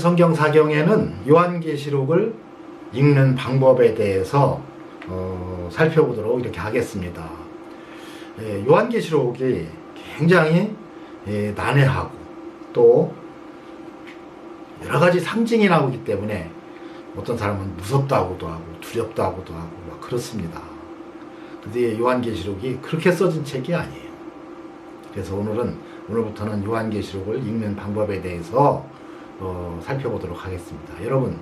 성경 사경에는 요한계시록을 읽는 방법에 대해서 살펴보도록 이렇게 하겠습니다. 요한계시록이 굉장히 난해하고 또 여러가지 상징이 나오기 때문에 어떤 사람은 무섭다고도 하고 두렵다고도 하고 막 그렇습니다. 근데 요한계시록이 그렇게 써진 책이 아니에요. 그래서 오늘부터는 요한계시록을 읽는 방법에 대해서 살펴보도록 하겠습니다. 여러분,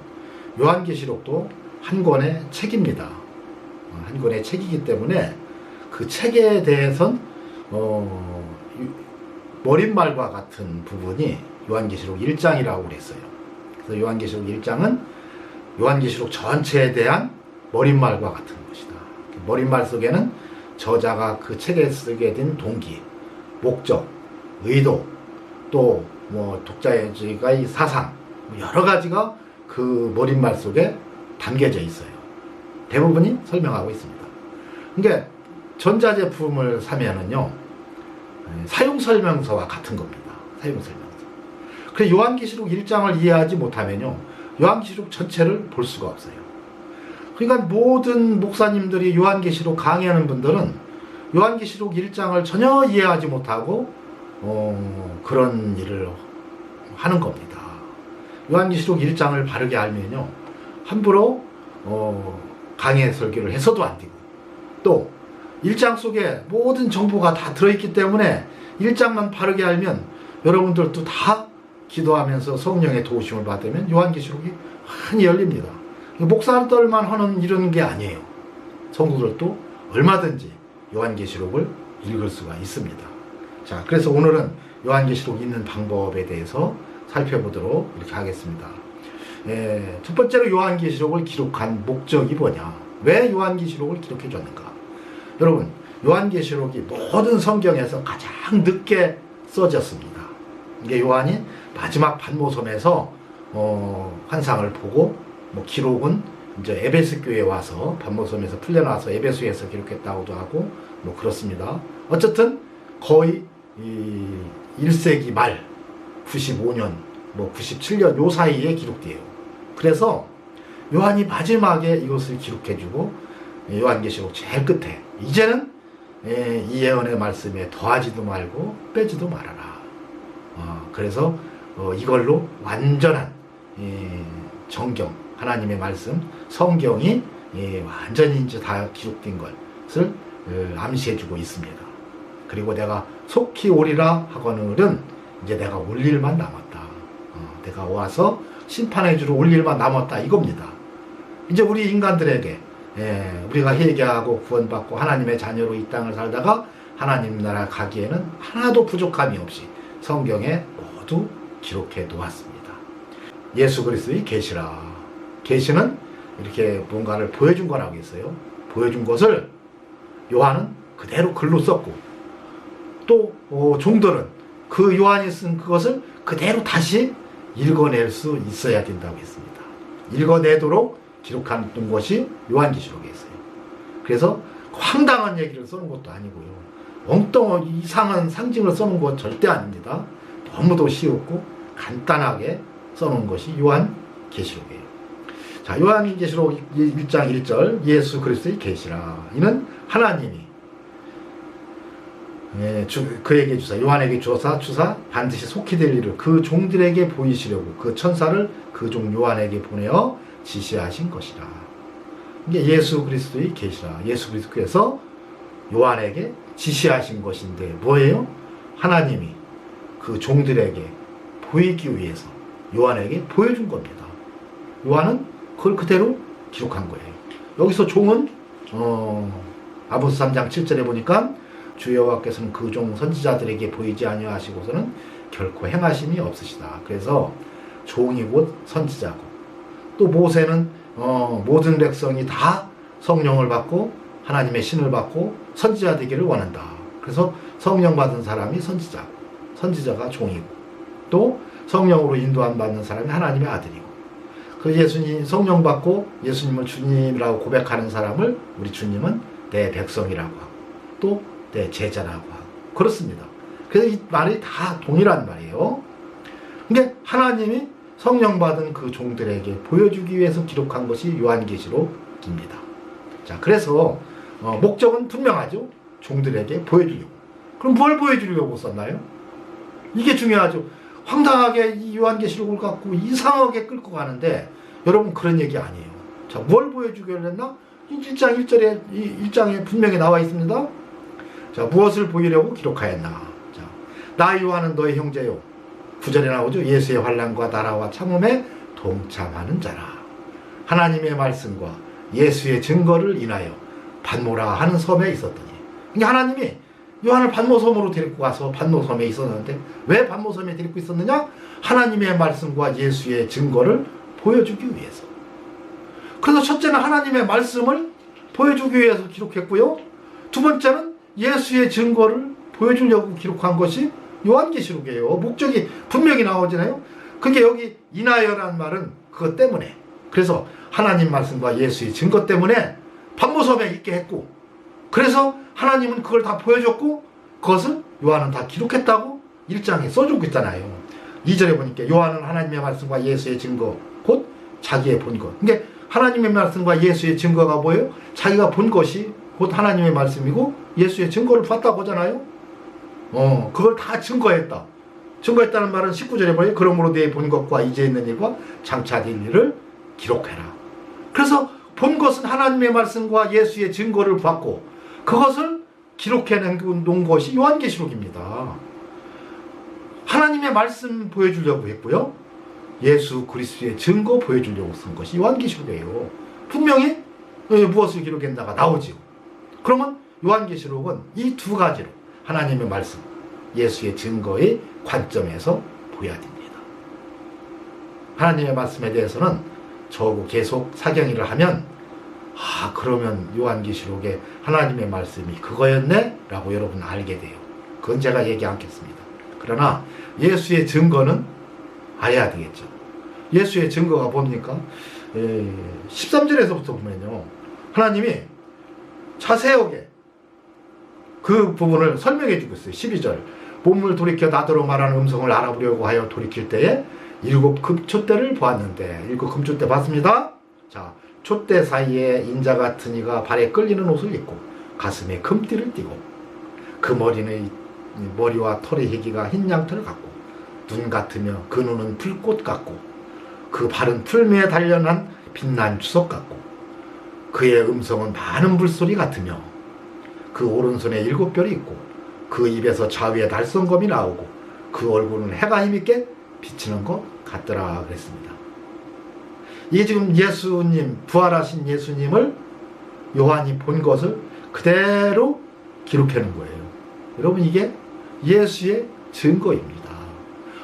요한계시록도 한 권의 책입니다. 한 권의 책이기 때문에 그 책에 대해선 머릿말과 같은 부분이 요한계시록 1장이라고 그랬어요. 그래서 요한계시록 1장은 요한계시록 전체에 대한 머릿말과 같은 것이다. 머릿말 속에는 저자가 그 책에 쓰게 된 동기, 목적, 의도, 또 독자의 사상, 여러 가지가 그 머릿말 속에 담겨져 있어요. 대부분이 설명하고 있습니다. 그러니까 전자제품을 사면은요, 사용설명서와 같은 겁니다. 사용설명서. 그래서 요한계시록 1장을 이해하지 못하면요, 요한계시록 전체를 볼 수가 없어요. 그러니까 모든 목사님들이 요한계시록 강의하는 분들은 요한계시록 1장을 전혀 이해하지 못하고 그런 일을 하는 겁니다. 요한계시록 1장을 바르게 알면요, 함부로 강의 설교를 해서도 안 되고, 또 1장 속에 모든 정보가 다 들어있기 때문에 1장만 바르게 알면 여러분들도 다 기도하면서 성령의 도우심을 받으면 요한계시록이 많이 열립니다. 목사들만 하는 이런 게 아니에요. 성도들도 얼마든지 요한계시록을 읽을 수가 있습니다. 자, 그래서 오늘은 요한계시록 읽는 방법에 대해서 살펴보도록 이렇게 하겠습니다. 첫 번째로 요한계시록을 기록한 목적이 뭐냐? 왜 요한계시록을 기록해 줬는가? 여러분, 요한계시록이 모든 성경에서 가장 늦게 써졌습니다. 이게 요한이 마지막 반모섬에서 환상을 보고, 기록은 이제 에베소 교회에 와서 반모섬에서 풀려나와서 에베소에서 기록했다고도 하고 그렇습니다. 어쨌든 거의 1세기 말 95년 97년 요 사이에 기록돼요. 그래서 요한이 마지막에 이것을 기록해주고 요한계시록 제일 끝에 이제는 이 예언의 말씀에 더하지도 말고 빼지도 말아라. 그래서 이걸로 완전한 정경, 하나님의 말씀, 성경이 완전히 이제 다 기록된 것을 암시해주고 있습니다. 그리고 내가 속히 오리라 하거늘은 이제 내가 올 일만 남았다. 내가 와서 심판해 주러 올 일만 남았다 이겁니다. 이제 우리 인간들에게 우리가 회개하고 구원받고 하나님의 자녀로 이 땅을 살다가 하나님 나라 가기에는 하나도 부족함이 없이 성경에 모두 기록해 놓았습니다. 예수 그리스도의 계시라. 계시는 이렇게 뭔가를 보여준 거라고 했어요. 보여준 것을 요한은 그대로 글로 썼고, 또 종들은 그 요한이 쓴 그것을 그대로 다시 읽어낼 수 있어야 된다고 했습니다. 읽어내도록 기록한 것이 요한계시록에 있어요. 그래서 황당한 얘기를 써놓은 것도 아니고요, 엉뚱한 이상한 상징을 써놓은 건 절대 아닙니다. 너무도 쉬웠고 간단하게 써놓은 것이 요한계시록이에요. 자, 요한계시록 1장 1절 예수 그리스도의 계시라. 이는 하나님이 그에게 주사, 요한에게 주사 반드시 속히 될 일을 그 종들에게 보이시려고 그 천사를 그 종 요한에게 보내어 지시하신 것이라. 이게 예수 그리스도의 계시라. 예수 그리스도께서 요한에게 지시하신 것인데 뭐예요? 하나님이 그 종들에게 보이기 위해서 요한에게 보여준 겁니다. 요한은 그걸 그대로 기록한 거예요. 여기서 종은 아모스 3장 7절에 보니까 주 여호와께서는 그 종 선지자들에게 보이지 아니하시고서는 결코 행하심이 없으시다. 그래서 종이 곧 선지자고, 또 모세는 모든 백성이 다 성령을 받고 하나님의 신을 받고 선지자 되기를 원한다. 그래서 성령 받은 사람이 선지자고, 선지자가 종이고, 또 성령으로 인도함 받는 사람이 하나님의 아들이고, 그 예수님 성령 받고 예수님을 주님이라고 고백하는 사람을 우리 주님은 내 백성이라고 하고 또 내 제자라고 하고 그렇습니다. 그래서 이 말이 다 동일한 말이에요. 근데 하나님이 성령 받은 그 종들에게 보여주기 위해서 기록한 것이 요한계시록입니다. 자, 그래서 목적은 분명하죠. 종들에게 보여주려고. 그럼 뭘 보여주려고 썼나요? 이게 중요하죠. 황당하게 이 요한계시록을 갖고 이상하게 끌고 가는데 여러분 그런 얘기 아니에요. 자, 뭘 보여주기로 했나? 1장 1절에 1장에 분명히 나와 있습니다. 자, 무엇을 보이려고 기록하였나? 자, 나 요한은 너의 형제요. 9절에 나오죠. 예수의 환난과 나라와 참음에 동참하는 자라. 하나님의 말씀과 예수의 증거를 인하여 pat모라 하는 섬에 있었더니. 그러니까 하나님이 요한을 pat모섬으로 데리고 가서 pat모섬에 있었는데 왜 pat모섬에 데리고 있었느냐? 하나님의 말씀과 예수의 증거를 보여주기 위해서. 그래서 첫째는 하나님의 말씀을 보여주기 위해서 기록했고요. 두 번째는 예수의 증거를 보여주려고 기록한 것이 요한계시록이에요. 목적이 분명히 나오잖아요. 그게 여기 인하여라는 말은 그것 때문에. 그래서 하나님 말씀과 예수의 증거 때문에 pat모섬에 있게 했고, 그래서 하나님은 그걸 다 보여줬고 그것을 요한은 다 기록했다고 1장에 써주고 있잖아요. 2절에 보니까 요한은 하나님의 말씀과 예수의 증거 곧 자기의 본 것. 그러니까 하나님의 말씀과 예수의 증거가 뭐예요? 자기가 본 것이 곧 하나님의 말씀이고 예수의 증거를 봤다고 하잖아요. 그걸 다 증거했다. 증거했다는 말은 19절에 보니 그러므로 내 본 것과 이제 있는 일과 장차 될 일을 기록해라. 그래서 본 것은 하나님의 말씀과 예수의 증거를 봤고 그것을 기록해 놓은 것이 요한계시록입니다. 하나님의 말씀 보여주려고 했고요. 예수 그리스도의 증거 보여주려고 쓴 것이 요한계시록이에요. 분명히 무엇을 기록했나가 나오지요. 그러면 요한계시록은 이 두 가지로 하나님의 말씀, 예수의 증거의 관점에서 보여야 됩니다. 하나님의 말씀에 대해서는 저하고 계속 사경이를 하면 그러면 요한계시록에 하나님의 말씀이 그거였네? 라고 여러분 알게 돼요. 그건 제가 얘기 않겠습니다. 그러나 예수의 증거는 알아야 되겠죠. 예수의 증거가 뭡니까? 13절에서부터 보면요. 하나님이 자세하게 그 부분을 설명해 주고 있어요. 12절. 몸을 돌이켜 나더러 말하는 음성을 알아보려고 하여 돌이킬 때에 7 금촛대를 보았는데 7 금촛대 봤습니다. 자, 촛대 사이에 인자 같은 이가 발에 끌리는 옷을 입고 가슴에 금띠를 띠고 그 머리와 털의 희기가 흰 양털을 갖고 눈 같으며 그 눈은 불꽃 같고 그 발은 풀매에 단련한 빛난 주석 같고 그의 음성은 많은 불소리 같으며 그 오른손에 7별이 있고 그 입에서 좌우에 날성검이 나오고 그 얼굴은 해가 힘있게 비치는 것 같더라 그랬습니다. 이게 지금 예수님, 부활하신 예수님을 요한이 본 것을 그대로 기록해 놓은 거예요. 여러분 이게 예수의 증거입니다.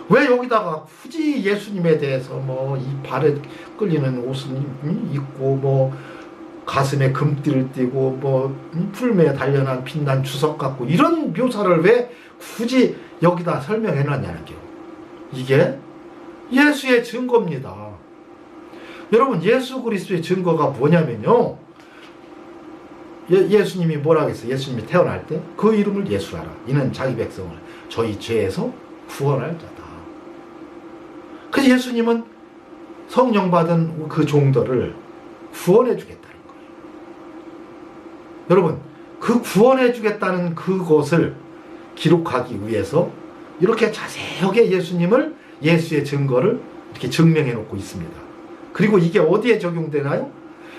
왜 여기다가 굳이 예수님에 대해서 이 발에 끌리는 옷을 입고 가슴에 금띠를 띠고 풀매에 단련한 빛난 주석 같고 이런 묘사를 왜 굳이 여기다 설명해 놨냐는 게요. 이게 예수의 증거입니다. 여러분 예수 그리스도의 증거가 뭐냐면요. 예수님이 뭐라고 했어요? 예수님이 태어날 때 그 이름을 예수하라. 이는 자기 백성을 저희 죄에서 구원할 자다. 그래서 예수님은 성령 받은 그 종들을 구원해 주겠다는 거예요. 여러분 그 구원해 주겠다는 그것을 기록하기 위해서 이렇게 자세하게 예수의 증거를 이렇게 증명해 놓고 있습니다. 그리고 이게 어디에 적용되나요?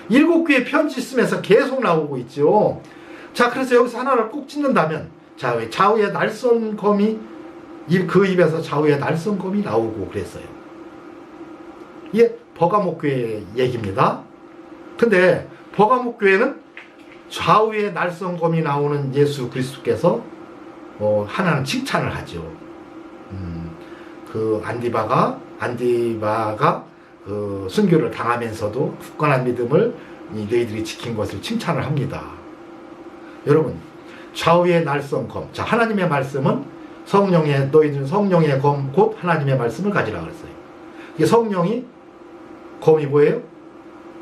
7교회 편지 쓰면서 계속 나오고 있죠. 자, 그래서 여기서 하나를 꼭 찝는다면, 좌우에 날성검이, 그 입에서 좌우에 날성검이 나오고 그랬어요. 이게 버가모 교회 얘기입니다. 근데 버가모 교회는 좌우에 날성검이 나오는 예수 그리스도께서 하나는 칭찬을 하죠. 그 안디바가 그 순교를 당하면서도 굳건한 믿음을 너희들이 지킨 것을 칭찬을 합니다. 여러분 좌우의 날성검, 자 하나님의 말씀은 너희들은 성령의 검 곧 하나님의 말씀을 가지라 그랬어요. 이게 성령이 검이 뭐예요?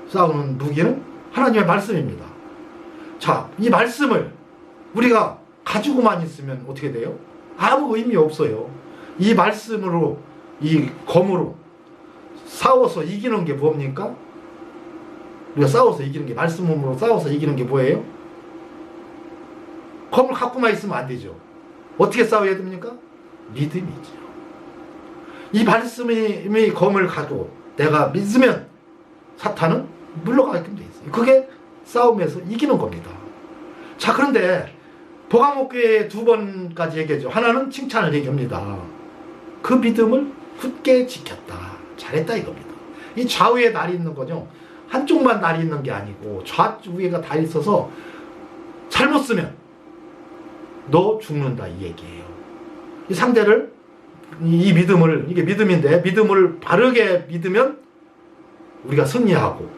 싸우는 무기는 하나님의 말씀입니다. 자, 이 말씀을 우리가 가지고만 있으면 어떻게 돼요? 아무 의미 없어요. 이 말씀으로, 이 검으로 싸워서 이기는 게 뭡니까? 우리가 싸워서 이기는 게, 말씀으로 싸워서 이기는 게 뭐예요? 검을 갖고만 있으면 안 되죠. 어떻게 싸워야 됩니까? 믿음이죠. 이 말씀이 검을 가지고 내가 믿으면 사탄은 물러가게끔 돼 있어요. 그게 싸움에서 이기는 겁니다. 자, 그런데 보가목교회 2번까지 얘기하죠. 하나는 칭찬을 얘기합니다. 그 믿음을 굳게 지켰다. 잘했다 이겁니다. 이 좌우에 날이 있는 거죠. 한쪽만 날이 있는 게 아니고 좌우에가 다 있어서 잘못 쓰면 너 죽는다 이 얘기예요. 이 상대를, 이 믿음을, 이게 믿음인데 믿음을 바르게 믿으면 우리가 승리하고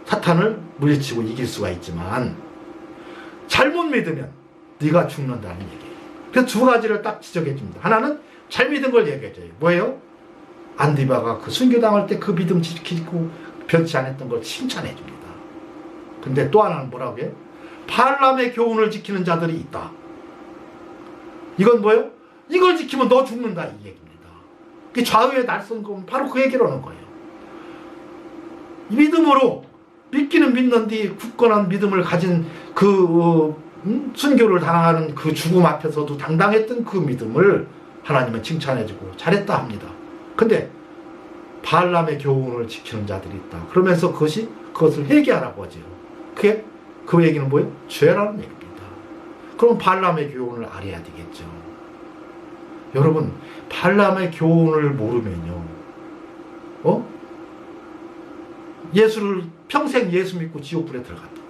사탄을 물리치고 이길 수가 있지만 잘못 믿으면 네가 죽는다는 얘기예요. 그래서 두 가지를 딱 지적해 줍니다. 하나는 잘 믿은 걸 얘기해 줘요. 뭐예요? 안디바가 그 순교당할 때 그 믿음 지키고 변치 않았던 걸 칭찬해 줍니다. 근데 또 하나는 뭐라고 해요? 발람의 교훈을 지키는 자들이 있다. 이건 뭐예요? 이걸 지키면 너 죽는다 이 얘기입니다. 그 좌우에 날선 건 바로 그 얘기를 하는 거예요. 믿음으로 믿기는 믿는데 굳건한 믿음을 가진 그 순교를 당하는 그 죽음 앞에서도 당당했던 그 믿음을 하나님은 칭찬해주고 잘했다 합니다. 근데 발람의 교훈을 지키는 자들이 있다. 그러면서 그것을 회개하라고 하죠. 그 얘기는 뭐예요? 죄라는 얘기입니다. 그럼 발람의 교훈을 알아야 되겠죠. 여러분, 발람의 교훈을 모르면요, 예수를 평생 예수 믿고 지옥불에 들어갑니다.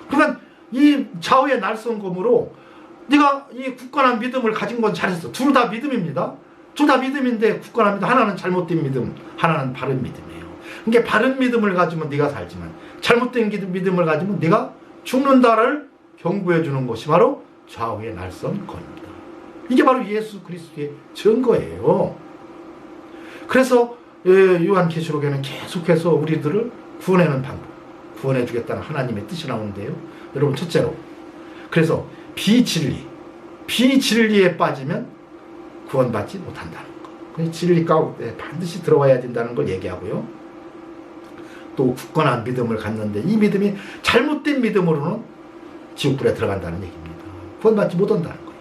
그러니까 이 좌우의 날선 검으로 네가 이 굳건한 믿음을 가진 건 잘했어. 둘 다 믿음입니다. 둘 다 믿음인데 굳건한 믿음, 하나는 잘못된 믿음, 하나는 바른 믿음이에요. 그러니까 바른 믿음을 가지면 네가 살지만 잘못된 믿음을 가지면 네가 죽는다를 경고해 주는 것이 바로 좌우의 날선 검입니다. 이게 바로 예수 그리스도의 증거예요. 그래서 요한계시록에는 계속해서 우리들을 구원하는 방법, 구원해 주겠다는 하나님의 뜻이 나오는데요. 여러분, 첫째로, 그래서 비진리에 빠지면 구원받지 못한다는 거. 진리 가운데 반드시 들어와야 된다는 걸 얘기하고요. 또 굳건한 믿음을 갖는데 이 믿음이 잘못된 믿음으로는 지옥불에 들어간다는 얘기입니다. 구원받지 못한다는 거예요.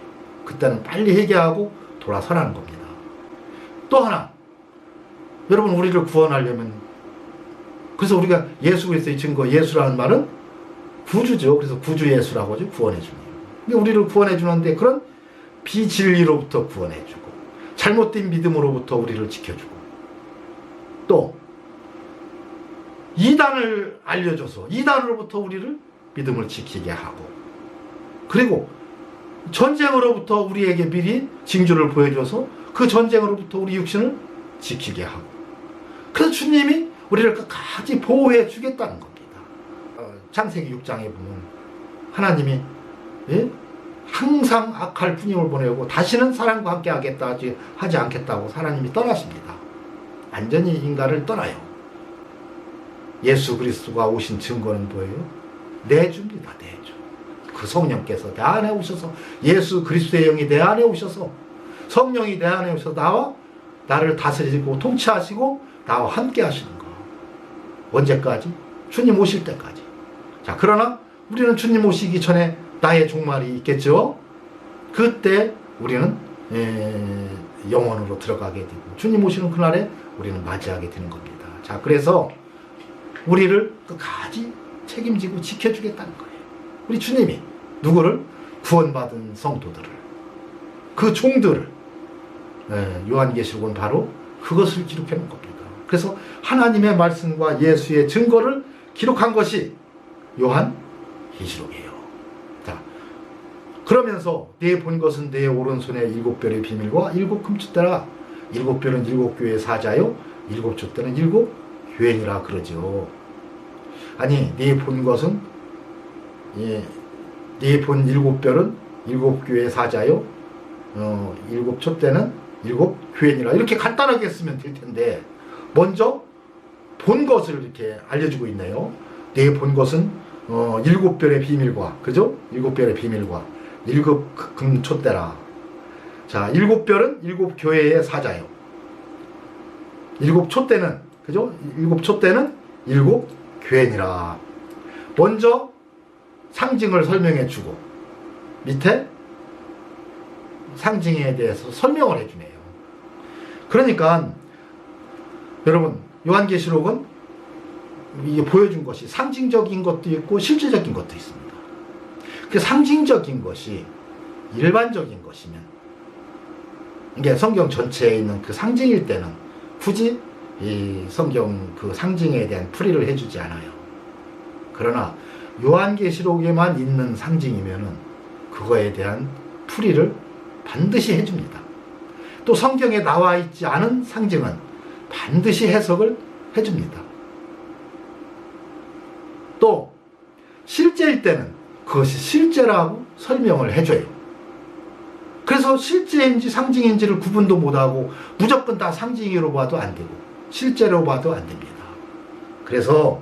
그때는 빨리 회개하고 돌아서라는 겁니다. 또 하나, 여러분, 우리를 구원하려면, 그래서 우리가 예수 그리스도의 증거, 예수라는 말은 구주죠. 그래서 구주 예수라고 하죠. 구원해 주는. 우리를 구원해 주는데 그런 비진리로부터 구원해 주고 잘못된 믿음으로부터 우리를 지켜주고 또 이단을 알려줘서 이단으로부터 우리를 믿음을 지키게 하고 그리고 전쟁으로부터 우리에게 미리 징조를 보여줘서 그 전쟁으로부터 우리 육신을 지키게 하고 그래서 주님이 우리를 끝까지 보호해 주겠다는 겁니다. 창세기 6장에 보면 하나님이 항상 악할 뿐임을 보내고 다시는 사람과 함께 하지 않겠다고 하나님이 떠나십니다. 완전히 인간을 떠나요. 예수 그리스도가 오신 증거는 뭐예요? 내주입니다. 내주. 그 성령께서 내 안에 오셔서 예수 그리스도의 영이 내 안에 오셔서 성령이 내 안에 오셔서 나를 다스리고 통치하시고 나와 함께 하시는 거. 언제까지? 주님 오실 때까지. 자, 그러나 우리는 주님 오시기 전에 나의 종말이 있겠죠. 그때 우리는 영원으로 들어가게 되고 주님 오시는 그날에 우리는 맞이하게 되는 겁니다. 자, 그래서 우리를 끝까지 책임지고 지켜주겠다는 거예요. 우리 주님이 누구를? 구원받은 성도들을, 그 종들을. 요한계시록은 바로 그것을 기록해 놓은 겁니다. 그래서 하나님의 말씀과 예수의 증거를 기록한 것이 요한계시록이에요. 자, 그러면서 내 본 것은 내 오른손에 7별의 비밀과 7 금숫대라. 7별은 7교회의 사자요 7 촛대는 7 교회니라 그러죠. 아니, 네 본 것은 네 본 7별은 7교회의 사자요 7 촛대는 7 교회니라 이렇게 간단하게 쓰면 될 텐데 먼저 본 것을 이렇게 알려주고 있네요. 네 본 것은 7별의 비밀과, 그죠? 7별의 비밀과 7 금촛대라. 자, 7별은 7 교회의 사자요. 일곱 촛대는, 그죠? 일곱 촛대는 일곱 교회니라. 먼저 상징을 설명해 주고 밑에 상징에 대해서 설명을 해주네요. 그러니까 여러분, 요한계시록은 이게 보여준 것이 상징적인 것도 있고 실제적인 것도 있습니다. 그 상징적인 것이 일반적인 것이면, 이게 성경 전체에 있는 그 상징일 때는 굳이 이 성경 그 상징에 대한 풀이를 해주지 않아요. 그러나 요한계시록에만 있는 상징이면은 그거에 대한 풀이를 반드시 해줍니다. 또 성경에 나와 있지 않은 상징은 반드시 해석을 해줍니다. 또 실제일 때는 그것이 실제라고 설명을 해줘요. 그래서 실제인지 상징인지를 구분도 못하고 무조건 다 상징으로 봐도 안 되고 실제로 봐도 안 됩니다. 그래서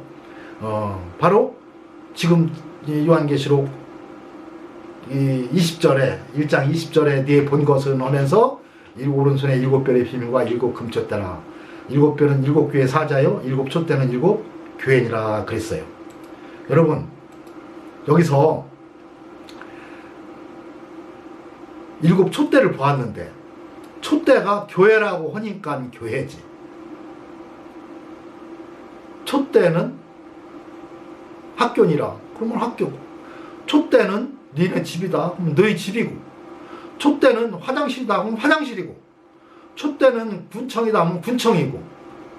바로 지금 요한계시록 20절에 1장 20절에 네 본 것은 하면서 오른손에 일곱 별의 비밀과 일곱 금촛대라. 일곱 별은 일곱 교회 사자요, 일곱 촛대는 일곱 교회니라 그랬어요. 여러분, 여기서 일곱 촛대를 보았는데 촛대가 교회라고 하니까 교회지. 촛대는 학교니라. 그러면 학교고. 촛대는 니네 집이다. 그럼 너희 집이고. 촛대는 화장실이다. 그럼 화장실이고. 촛대는 군청이다. 하면 군청이고.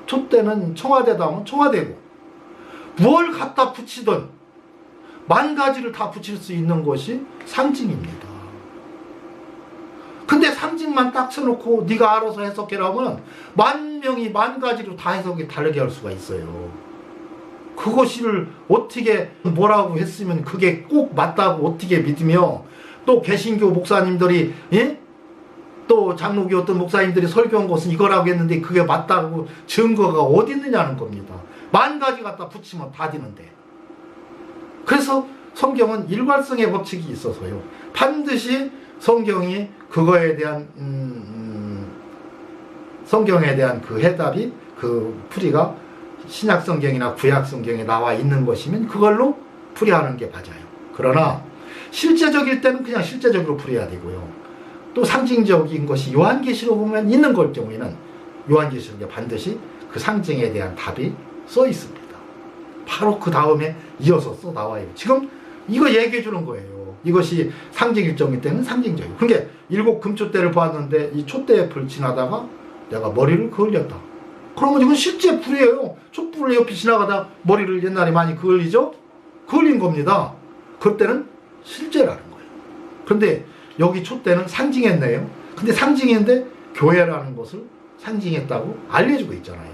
촛대는 청와대다. 하면 청와대고. 뭘 갖다 붙이든 만 가지를 다 붙일 수 있는 것이 상징입니다. 근데 상징만 딱 써놓고 네가 알아서 해석해라면 만 명이 만 가지로 다 해석이 다르게 할 수가 있어요. 그것을 어떻게 뭐라고 했으면 그게 꼭 맞다고 어떻게 믿으며, 또 개신교 목사님들이 또 장로교 어떤 목사님들이 설교한 것은 이거라고 했는데 그게 맞다고 증거가 어디 있느냐는 겁니다. 만 가지 갖다 붙이면 다 되는데. 그래서 성경은 일괄성의 법칙이 있어서요, 반드시 성경이 그거에 대한 성경에 대한 그 해답이, 그 풀이가 신약 성경이나 구약 성경에 나와 있는 것이면 그걸로 풀이하는 게 맞아요. 그러나 실제적일 때는 그냥 실제적으로 풀이해야 되고요. 또 상징적인 것이 요한계시록 보면 있는 걸 경우에는 요한계시록에 반드시 그 상징에 대한 답이 써 있습니다. 바로 그 다음에 이어서 써 나와요. 지금 이거 얘기해 주는 거예요. 이것이 상징 일정일 때는 상징적이고. 그러니까 일곱 금촛대를 보았는데 이 촛대에 불 지나다가 내가 머리를 그을렸다. 그러면 이건 실제 불이에요. 촛불을 옆에 지나가다 머리를 옛날에 많이 그을리죠? 그을린 겁니다. 그때는 실제라는 거예요. 그런데 여기 촛대는 상징했네요. 근데 상징인데 교회라는 것을 상징했다고 알려주고 있잖아요.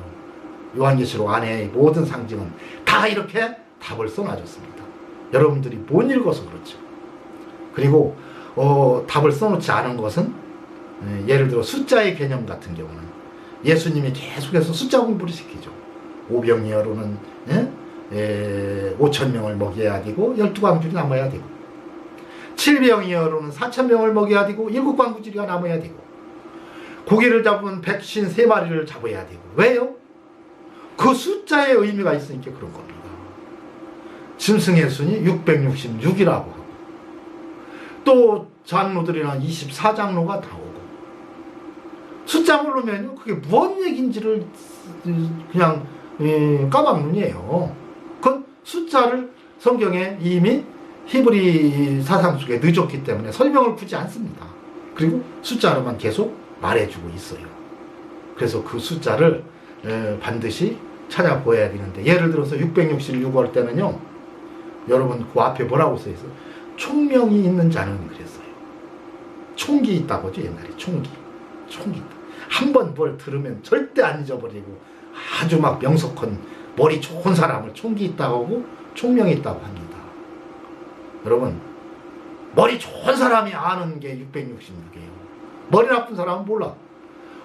요한계시록 안에 모든 상징은 다 이렇게 답을 써놔줬습니다. 여러분들이 못 읽어서 그렇죠. 그리고 답을 써놓지 않은 것은 예를 들어 숫자의 개념 같은 경우는 예수님이 계속해서 숫자 공부를 시키죠. 오병이어로는 5,000명을 먹여야 되고 12광줄이 남아야 되고, 7병이어로는 4,000명을 먹여야 되고 7광구줄이가 남아야 되고, 고기를 잡으면 153마리를 잡아야 되고. 왜요? 그 숫자의 의미가 있으니까 그런 겁니다. 짐승의 순이 666이라고 하고, 또 장로들이랑 24장로가 다 오고, 숫자 모르면요 그게 무슨 얘기인지를 그냥 까막눈이에요. 그 숫자를 성경에 이미 히브리 사상 속에 넣어줬기 때문에 설명을 굳이 않습니다. 그리고 숫자로만 계속 말해주고 있어요. 그래서 그 숫자를 반드시 찾아보아야 되는데, 예를 들어서 666 할 때는요, 여러분 그 앞에 뭐라고 써있어요? 총명이 있는 자는 그랬어요. 총기 있다고 하죠. 옛날에 총기 있다. 한 번 뭘 들으면 절대 안 잊어버리고 아주 막 명석한 머리 좋은 사람을 총기 있다고 하고 총명이 있다고 합니다. 여러분, 머리 좋은 사람이 아는 게 666이에요. 머리 나쁜 사람은 몰라.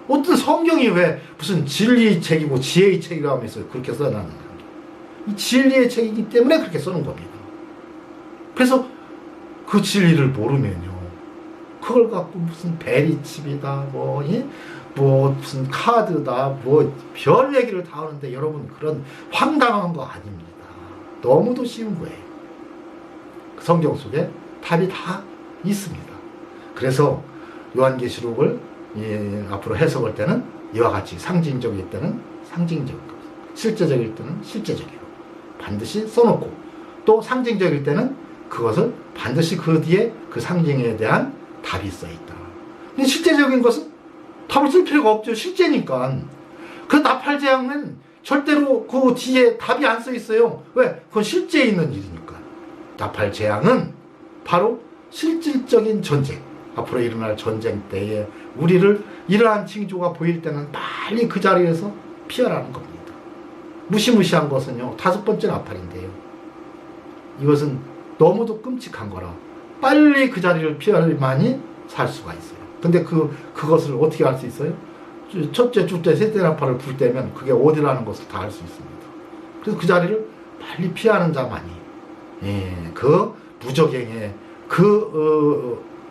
어떤 성경이 왜 무슨 진리의 책이고 지혜의 책이라고 하면서 그렇게 써놨느냐. 이 진리의 책이기 때문에 그렇게 써놓은 겁니다. 그래서 그 진리를 모르면요, 그걸 갖고 무슨 베리칩이다 뭐 무슨 카드다 뭐 별 얘기를 다 하는데 여러분 그런 황당한 거 아닙니다. 너무도 쉬운 거예요. 성경 속에 답이 다 있습니다. 그래서 요한계시록을 앞으로 해석할 때는 이와 같이 상징적일 때는 상징적인 것, 실제적일 때는 실제적이고 반드시 써놓고 또 상징적일 때는 그것을 반드시 그 뒤에 그 상징에 대한 답이 써있다. 근데 실제적인 것은 답을 쓸 필요가 없죠. 실제니까. 그 나팔재앙은 절대로 그 뒤에 답이 안 써있어요. 왜? 그건 실제 있는 일이니까. 나팔재앙은 바로 실질적인 전쟁, 앞으로 일어날 전쟁 때에 우리를 이러한 징조가 보일 때는 빨리 그 자리에서 피하라는 겁니다. 무시무시한 것은요 5번째 나팔인데요, 이것은 너무도 끔찍한 거라 빨리 그 자리를 피하려만이 살 수가 있어요. 근데 그것을 어떻게 알 수 있어요? 첫째, 둘째, 셋째 나팔을 불 때면 그게 어디라는 것을 다 알 수 있습니다. 그래서 그 자리를 빨리 피하는 자만이 그 무적행의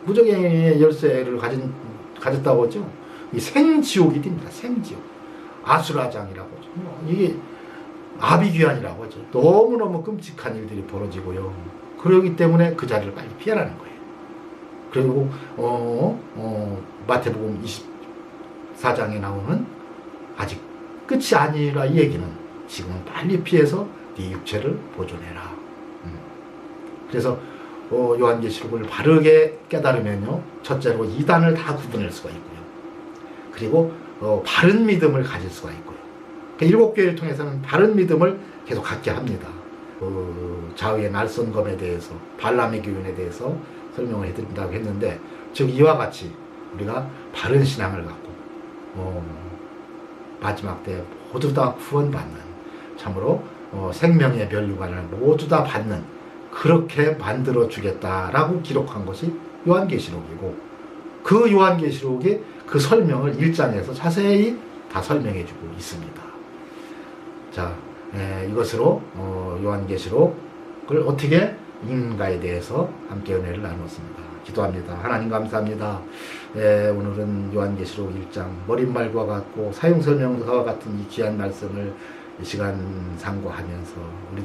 무적행의 열쇠를 가졌다고 하죠. 이 생지옥이 됩니다. 생지옥. 아수라장이라고 하죠. 이게 아비규환이라고 하죠. 너무너무 끔찍한 일들이 벌어지고요. 그러기 때문에 그 자리를 빨리 피하라는 거예요. 그리고 마태복음 24장에 나오는 아직 끝이 아니라 이 얘기는 지금은 빨리 피해서 네 육체를 보존해라. 그래서 요한계시록을 바르게 깨달으면요, 첫째로 이단을 다 구분할 수가 있고요. 그리고 바른 믿음을 가질 수가 있고요. 그러니까 7교회를 통해서는 바른 믿음을 계속 갖게 합니다. 좌우의 날선검에 대해서, 발람의 교훈에 대해서 설명을 해드린다고 했는데, 즉 이와 같이 우리가 바른 신앙을 갖고 마지막 때 모두 다 구원받는, 참으로 생명의 면류관을 모두 다 받는, 그렇게 만들어 주겠다라고 기록한 것이 요한계시록이고, 그 요한계시록이 그 설명을 1장에서 자세히 다 설명해 주고 있습니다. 자, 이것으로 요한계시록을 어떻게 읽는가에 대해서 함께 은혜를 나눴습니다. 기도합니다. 하나님 감사합니다. 오늘은 요한계시록 1장 머릿말과 같고 사용설명서와 같은 이 귀한 말씀을 이 시간 상고하면서 우리